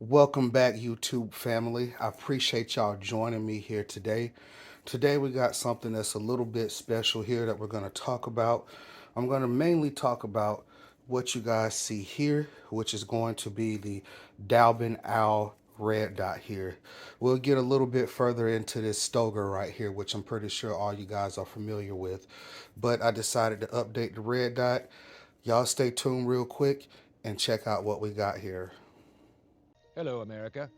Welcome back, YouTube family. I appreciate y'all joining me here today. Today we got something that's a little bit special here that we're going to talk about. I'm going to mainly talk about what you guys see here, which is going to be the Dalbin Owl Red Dot here. We'll get a little bit further into this Stoeger right here, which I'm pretty sure all you guys are familiar with. But I decided to update the Red Dot. Y'all stay tuned real quick and check out what we got here. Hello, America.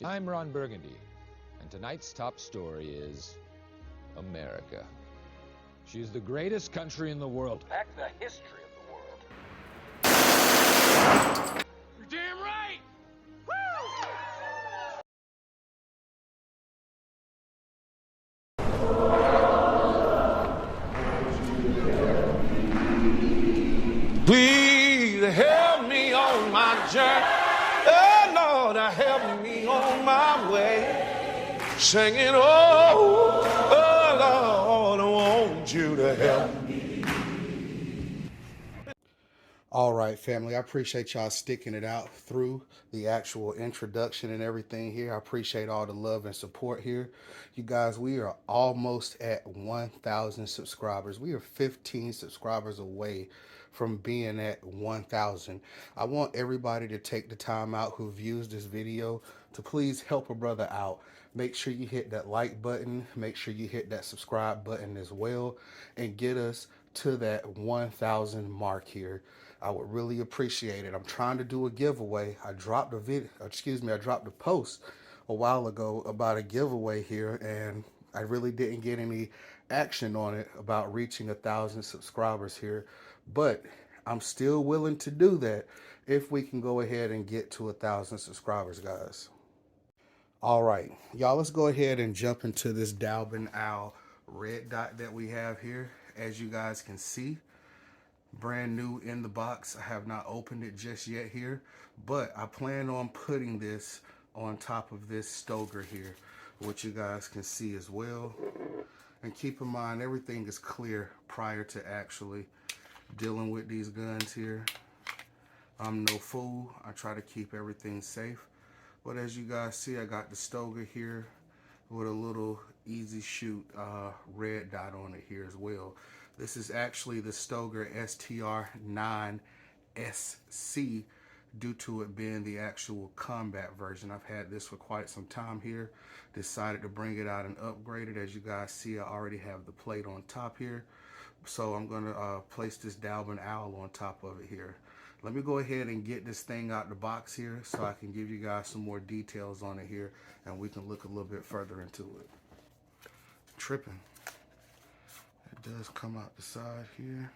I'm Ron Burgundy, and tonight's top story is America. She's the greatest country in the world. Heck, the history of the world. You're damn right! Woo! Please help me on my journey. Oh, Lord, help me on my way. Singing, oh, Lord, I want you to help me. All right, family, I appreciate y'all sticking it out through the actual introduction and everything here. I appreciate all the love and support here. You guys, we are almost at 1,000 subscribers. We are 15 subscribers away from being at 1,000. I want everybody to take the time out who views this video to please help a brother out. Make sure you hit that like button. Make sure you hit that subscribe button as well and get us to that 1,000 mark here. I would really appreciate it. I'm trying to do a giveaway. I dropped a post a while ago about a giveaway here, and I really didn't get any action on it about reaching 1,000 subscribers here. But I'm still willing to do that if we can go ahead and get to 1,000 subscribers, guys. All right, y'all, let's go ahead and jump into this Dalbin Owl Red Dot that we have here. As you guys can see, brand new in the box. I have not opened it just yet here, but I plan on putting this on top of this Stoeger here, which you guys can see as well. And keep in mind, everything is clear prior to actually dealing with these guns here. I'm no fool. I try to keep everything safe. But as you guys see, I got the Stoeger here with a little EZShoot Red Dot on it here as well. This is actually the Stoeger STR9SC due to it being the actual combat version. I've had this for quite some time here. Decided to bring it out and upgrade it. As you guys see, I already have the plate on top here. So I'm going to place this Dalbin Owl on top of it here. Let me go ahead and get this thing out the box here so I can give you guys some more details on it here and we can look a little bit further into it. Tripping. It does come out the side here.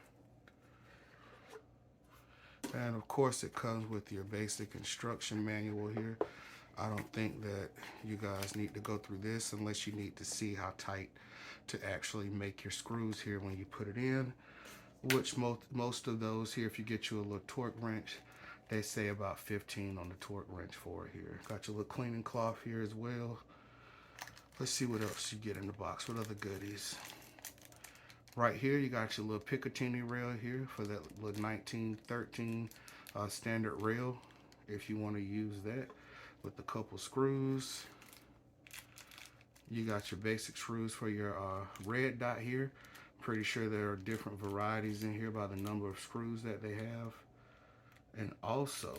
And of course it comes with your basic instruction manual here. I don't think that you guys need to go through this unless you need to see how tight to actually make your screws here when you put it in. Which most of those here, if you get you a little torque wrench, they say about 15 on the torque wrench for it here. Got your little cleaning cloth here as well. Let's see what else you get in the box. What other goodies? Right here, you got your little Picatinny rail here for that little 1913 standard rail, if you want to use that, with a couple screws. You got your basic screws for your red dot here. Pretty sure there are different varieties in here by the number of screws that they have. And also,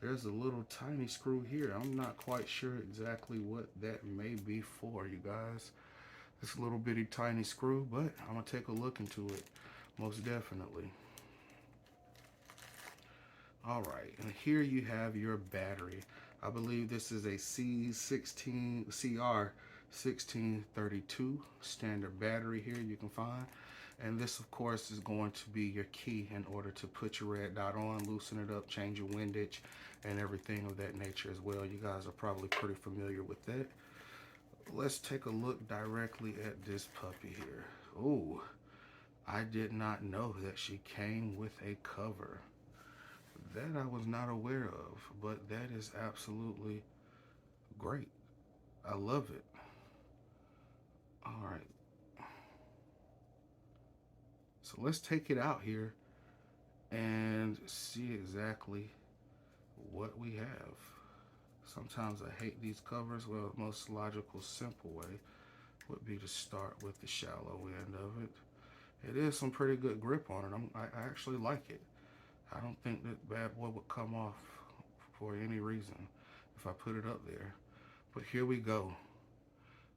there's a little tiny screw here. I'm not quite sure exactly what that may be for, you guys. This little bitty tiny screw, but I'm gonna take a look into it, most definitely. All right, and here you have your battery. I believe this is a CR1632 standard battery here you can find. And this, of course, is going to be your key in order to put your red dot on, loosen it up, change your windage, and everything of that nature as well. You guys are probably pretty familiar with that. Let's take a look directly at this puppy here. Oh, I did not know that she came with a cover. That I was not aware of, but that is absolutely great. I love it. All right. So let's take it out here and see exactly what we have. Sometimes I hate these covers. Well, the most logical, simple way would be to start with the shallow end of it. It is some pretty good grip on it. I actually like it. I don't think that bad boy would come off for any reason if I put it up there. But here we go.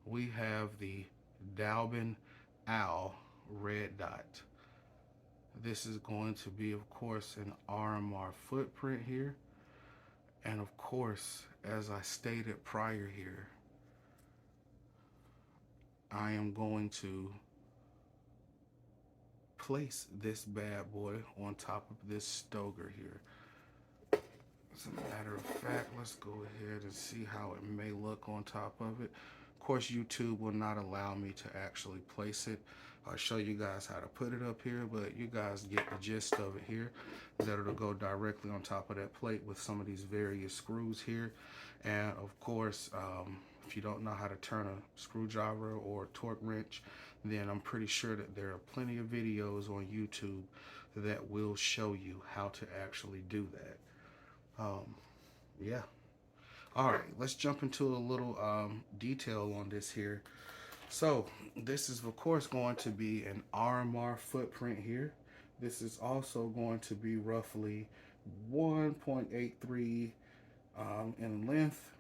We have the Dalbin Owl Red Dot. This is going to be, of course, an RMR footprint here. And of course, as I stated prior here, I am going to place this bad boy on top of this Stoeger here. As a matter of fact, let's go ahead and see how it may look on top of it. Of course, YouTube will not allow me to actually place it. I'll show you guys how to put it up here, but you guys get the gist of it here, that it'll go directly on top of that plate with some of these various screws here. And of course, if you don't know how to turn a screwdriver or a torque wrench, then I'm pretty sure that there are plenty of videos on YouTube that will show you how to actually do that. Yeah. All right, let's jump into a little detail on this here. So this is of course going to be an RMR footprint here. This is also going to be roughly 1.83 in length,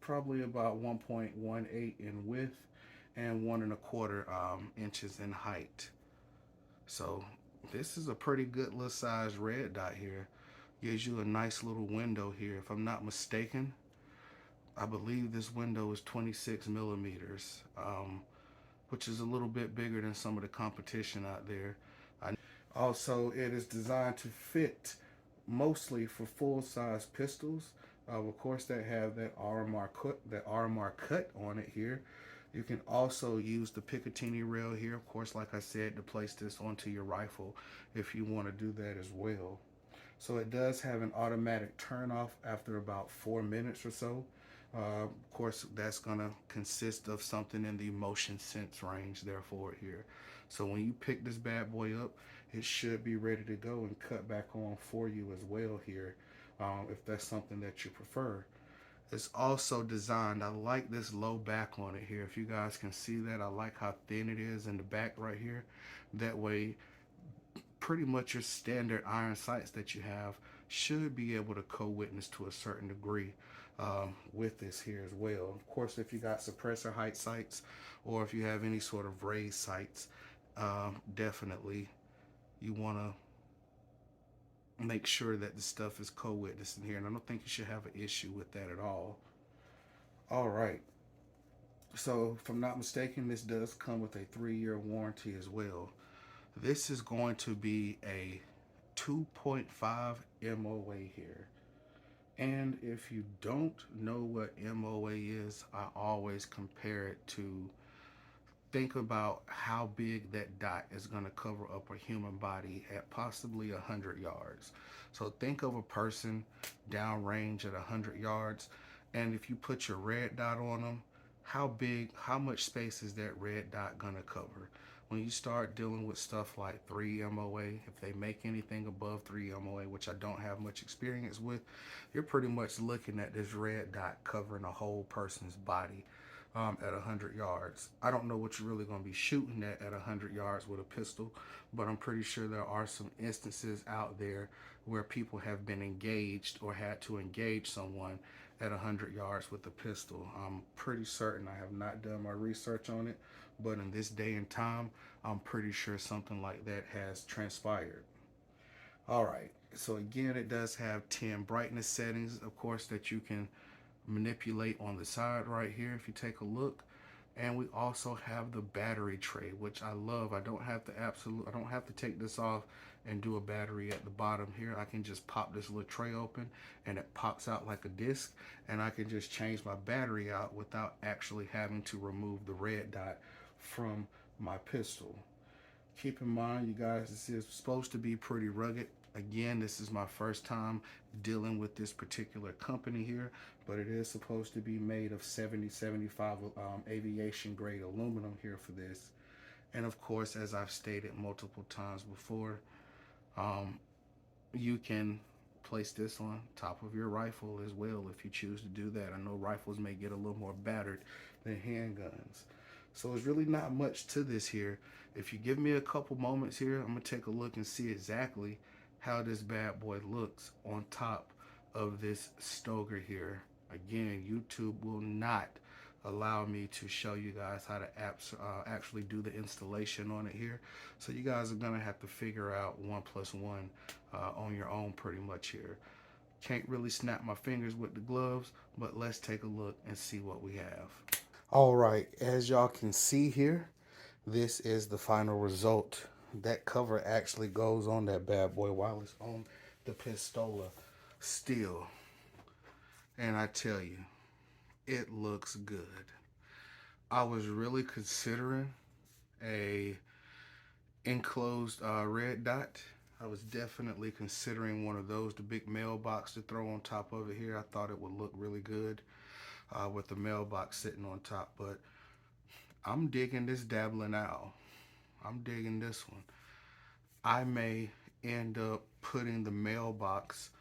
probably about 1.18 in width, and 1.25 inches in height. So this is a pretty good little size red dot here. Gives you a nice little window here. If I'm not mistaken, I believe this window is 26 millimeters, which is a little bit bigger than some of the competition out there. Also, it is designed to fit mostly for full-size pistols. Of course, they have that RMR cut on it here. You can also use the Picatinny rail here, of course, like I said, to place this onto your rifle if you want to do that as well. So it does have an automatic turn off after about 4 minutes or so. Of course, that's going to consist of something in the motion sense range there for it here. So when you pick this bad boy up, it should be ready to go and cut back on for you as well here, if that's something that you prefer. It's also designed, I like this low back on it here. If you guys can see that, I like how thin it is in the back right here. That way, pretty much your standard iron sights that you have should be able to co-witness to a certain degree with this here as well. Of course, if you got suppressor height sights or if you have any sort of raised sights, definitely you want to make sure that the stuff is co-witnessing here, and I don't think you should have an issue with that at all. All right, so if I'm not mistaken, this does come with a 3-year warranty as well. This is going to be a 2.5 MOA here. And if you don't know what MOA is, I always compare it to, think about how big that dot is going to cover up a human body at possibly 100 yards. So think of a person downrange at 100 yards, and if you put your red dot on them, how much space is that red dot going to cover? When you start dealing with stuff like 3 MOA, if they make anything above 3 MOA, which I don't have much experience with, you're pretty much looking at this red dot covering a whole person's body at 100 yards. I don't know what you're really going to be shooting at 100 yards with a pistol, but I'm pretty sure there are some instances out there where people have been engaged or had to engage someone at 100 yards with a pistol. I'm pretty certain, I have not done my research on it, but in this day and time, I'm pretty sure something like that has transpired. All right, so again, it does have 10 brightness settings, of course, that you can manipulate on the side right here if you take a look. And we also have the battery tray, which I love. I don't have to take this off and do a battery at the bottom here. I can just pop this little tray open and it pops out like a disc, and I can just change my battery out without actually having to remove the red dot from my pistol. Keep in mind, you guys, this is supposed to be pretty rugged. Again, this is my first time dealing with this particular company here, but it is supposed to be made of 70-75 aviation grade aluminum here for this. And of course, as I've stated multiple times before, you can place this on top of your rifle as well if you choose to do that. I know rifles may get a little more battered than handguns. So it's really not much to this here. If you give me a couple moments here, I'm gonna take a look and see exactly how this bad boy looks on top of this Stoeger here. Again, YouTube will not allow me to show you guys how to actually do the installation on it here. So you guys are gonna have to figure out 1 + 1 on your own pretty much here. Can't really snap my fingers with the gloves, but let's take a look and see what we have. All right, as y'all can see here, this is the final result. That cover actually goes on that bad boy while it's on the Pistola still. And I tell you, it looks good. I was really considering a enclosed red dot. I was definitely considering one of those, the big mailbox to throw on top of it here. I thought it would look really good with the mailbox sitting on top, but I'm digging this Dalbin Owl. I'm digging this one. I may end up putting the mailbox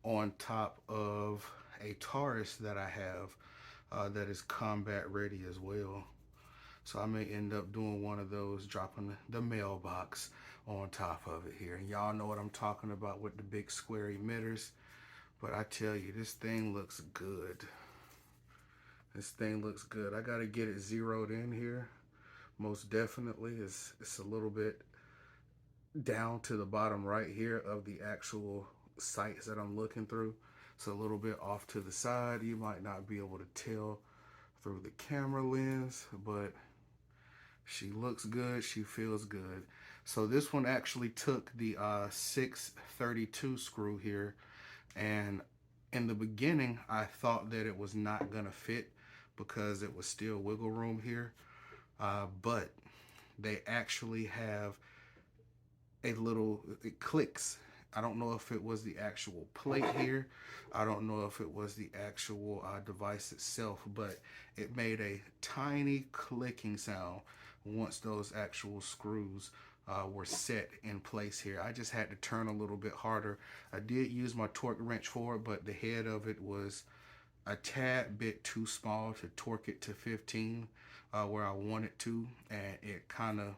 on top of a Taurus that I have that is combat ready as well. So I may end up doing one of those, dropping the mailbox on top of it here. And y'all know what I'm talking about with the big square emitters. But I tell you, this thing looks good. This thing looks good. I gotta get it zeroed in here. Most definitely. It's a little bit down to the bottom right here of the actual sights that I'm looking through. It's a little bit off to the side. You might not be able to tell through the camera lens, but she looks good. She feels good. So this one actually took the 632 screw here, and in the beginning I thought that it was not gonna fit because it was still wiggle room here, but they actually have a little, it clicks. I don't know if it was the actual plate here. I don't know if it was the actual device itself, but it made a tiny clicking sound once those actual screws were set in place here. I just had to turn a little bit harder. I did use my torque wrench for it, but the head of it was a tad bit too small to torque it to 15 where I wanted to, and it kind of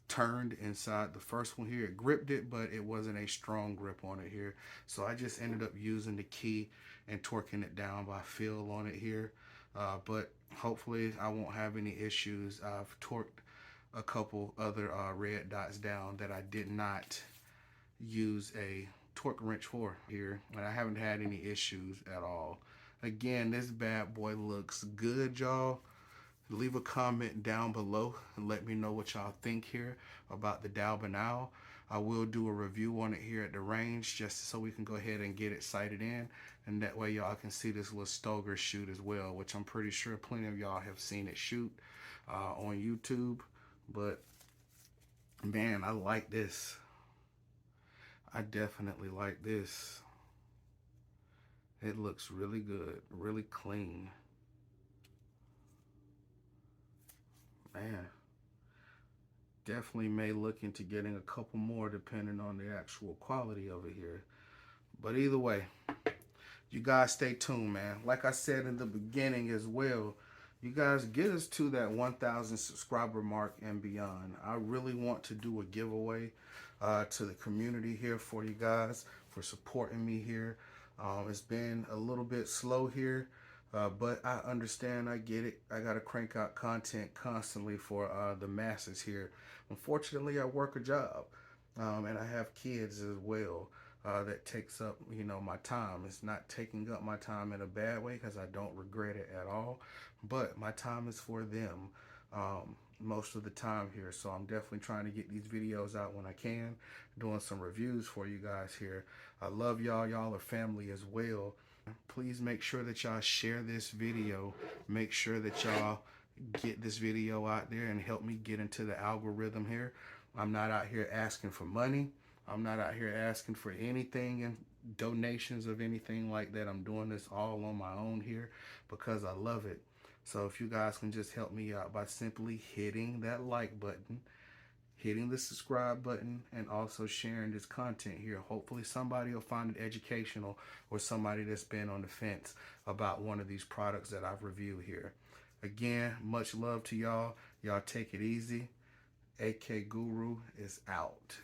turned inside the first one here. It gripped it, but it wasn't a strong grip on it here. So I just ended up using the key and torquing it down by feel on it here. But hopefully I won't have any issues. I've torqued a couple other red dots down that I did not use a torque wrench for here, and I haven't had any issues at all. Again, this bad boy looks good, y'all. Leave a comment down below and let me know what y'all think here about the Dalbin Owl. I will do a review on it here at the range just so we can go ahead and get it sighted in, and that way y'all can see this little Stoeger shoot as well, which I'm pretty sure plenty of y'all have seen it shoot on YouTube. But man, I like this. I definitely like this. It looks really good, really clean. Man, definitely may look into getting a couple more depending on the actual quality of it here. But either way, you guys stay tuned, man. Like I said in the beginning as well, you guys get us to that 1,000 subscriber mark and beyond. I really want to do a giveaway to the community here for you guys, for supporting me here. It's been a little bit slow here. But I understand, I get it. I got to crank out content constantly for the masses here. Unfortunately, I work a job and I have kids as well that takes up, you know, my time. It's not taking up my time in a bad way because I don't regret it at all. But my time is for them most of the time here. So I'm definitely trying to get these videos out when I can, doing some reviews for you guys here. I love y'all. Y'all are family as well. Please make sure that y'all share this video. Make sure that y'all get this video out there and help me get into the algorithm here. I'm not out here asking for money. I'm not out here asking for anything and donations of anything like that. I'm doing this all on my own here because I love it. So if you guys can just help me out by simply hitting that like button, hitting the subscribe button, and also sharing this content here. Hopefully somebody will find it educational, or somebody that's been on the fence about one of these products that I've reviewed here. Again, much love to y'all. Y'all take it easy. AK Guru is out.